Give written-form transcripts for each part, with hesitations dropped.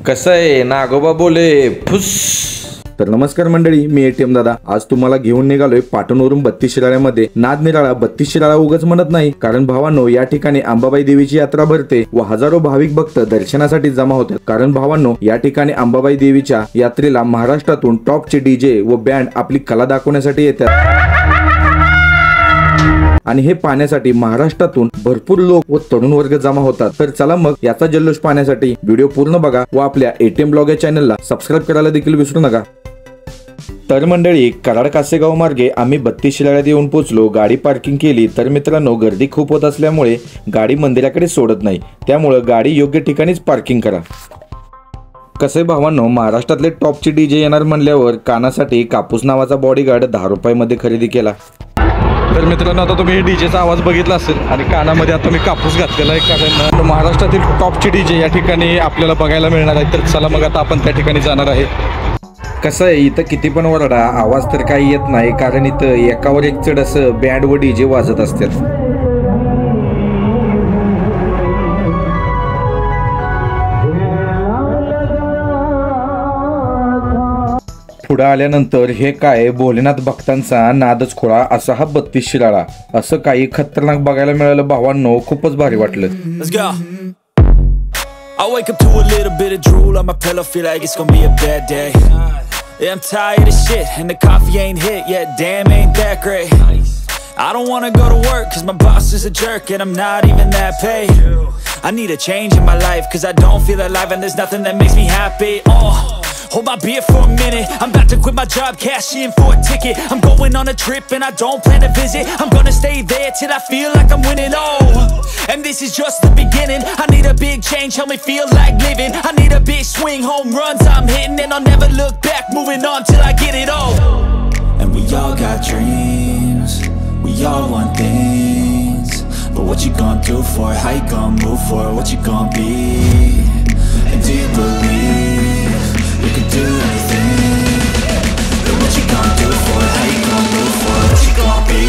कसं आहे नागोबा बोले फुस. तर नमस्कार मंडळी, मी एटीएम दादा. आज तुम्हाला घेऊन निघालोय पाटणवरून 32 शिराळ्यामध्ये. नाद निराळा 32 शिराळा उगाच म्हणत नाही, कारण भावांनो या ठिकाणी अंबाबाई देवीची यात्रा भरते व हजारो भाविक भक्त दर्शनासाठी जमा होतात. कारण भावांनो या ठिकाणी अंबाबाई देवीच्या यात्रेला महाराष्ट्रातून टॉपचे डीजे व बँड आपली कला दाखवण्यासाठी येतात आणि हे पाहण्यासाठी महाराष्ट्रातून भरपूर लोक व तरुण वर्ग जमा होतात. तर चला मग याचा जल्लोष पाहण्यासाठी व्हिडिओ पूर्ण बघा व आपल्या एटीएम ब्लॉग या चॅनलला सबस्क्राईब करायला देखील विसरू नका. तर मंडळी, कराड कासेगाव मार्गे आम्ही 32 शिराळ्यात येऊन पोहोचलो. गाडी पार्किंग केली. तर मित्रांनो, गर्दी खूप होत असल्यामुळे गाडी मंदिराकडे सोडत नाही, त्यामुळे गाडी योग्य ठिकाणीच पार्किंग करा. कसे भावांनो, महाराष्ट्रातले टॉपचे डीजे येणार म्हणल्यावर कानासाठी कापूस नावाचा बॉडीगार्ड 10 रुपयामध्ये खरेदी केला. तर मित्रांनो, आता तुम्ही डीजेचा आवाज बघितला असेल आणि कानामध्ये आता मी कापूस घातलेला आहे, कारण महाराष्ट्रातील टॉपचे डीजे या ठिकाणी आपल्याला बघायला मिळणार आहे. तर चला मग आता आपण त्या ठिकाणी जाणार आहे. कसं आहे, इथं किती पण वरडा, आवाज तर काही येत नाही, कारण इथं एकावर एक चढ असं बँड व डीजे वाजत असतात. पुढे आल्यानंतर हे काय, भोलेनाथ भक्तांचा नादच खोळा असा हा 32 शिराळा. असं काही खतरनाक बघायला मिळालं भावांनो, खूपच भारी वाटलं. I wake up to a little bit of drool on my pillow, feel like it's gonna be a bad day. Yeah, I'm tired of shit and the coffee ain't hit yet, damn ain't that great. I don't wanna go to work cause my boss is a jerk and I'm not even that paid. I need a change in my life cause I don't feel alive and there's nothing that makes me happy. Hold my beer for a minute, I'm about to quit my job, cash in for a ticket. I'm going on a trip and I don't plan to visit. I'm gonna stay there till I feel like I'm winning, and this is just the beginning. I need a big change, help me feel like living. I need a big swing, home runs I'm hitting, and I'll never look back, moving on till I get it all. And we all got dreams, we all want things, but what you gonna do for it, how you gonna move for it, what you gonna be, and do you believe you can do anything, but what you gonna do for it, how you gonna move for it, what you gonna be.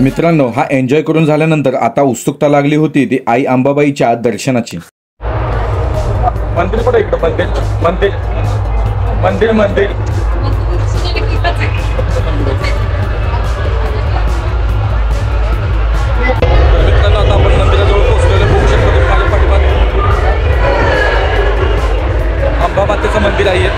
मित्रांनो, हा enjoy करून झाल्यानंतर आता उत्सुकता लागली होती ती आई अंबाबाईच्या दर्शनाची. मंदिर पण इकडं, मंदिर मंदिर मंदिर मंदिर मित्रांनो, आता आपण मंदिराजवळ पोहोचलेलो. बघू शकतो तुम्ही माझ्या पाठीमागे अंबाबाईचं मंदिर आहे.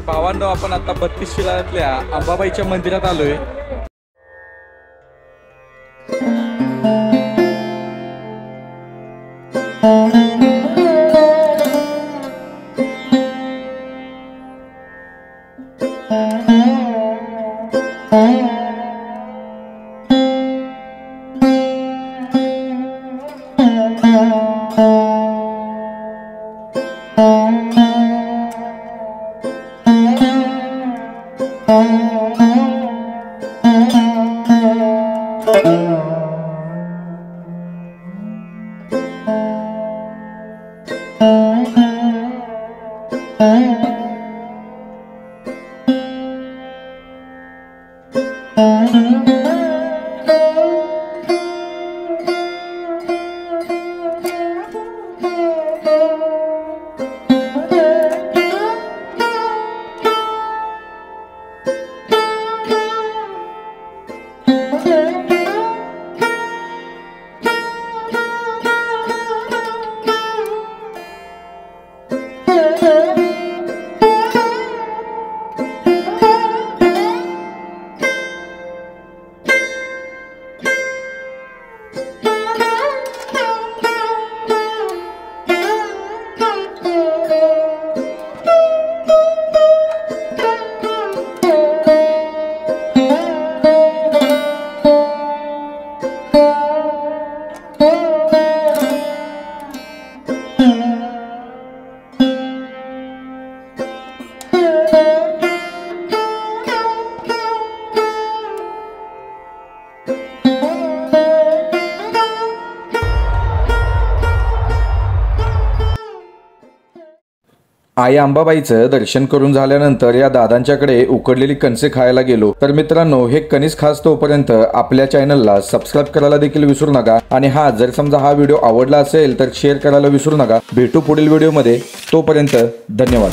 भावांनो, आपण आता 32 शिराळ्यातल्या अंबाबाईच्या मंदिरात आलोय. आई अंबाबाईचं दर्शन करून झाल्यानंतर या दादांच्याकडे उकडलेली कणसे खायला गेलो। तर मित्रांनो, हे कणीस खास तोपर्यंत आपल्या चॅनलला सबस्क्राईब करायला देखील विसरू नका आणि जर समजा हा व्हिडिओ आवडला असेल तर शेअर करायला विसरू नका। भेटू पुढील व्हिडिओमध्ये, तोपर्यंत धन्यवाद।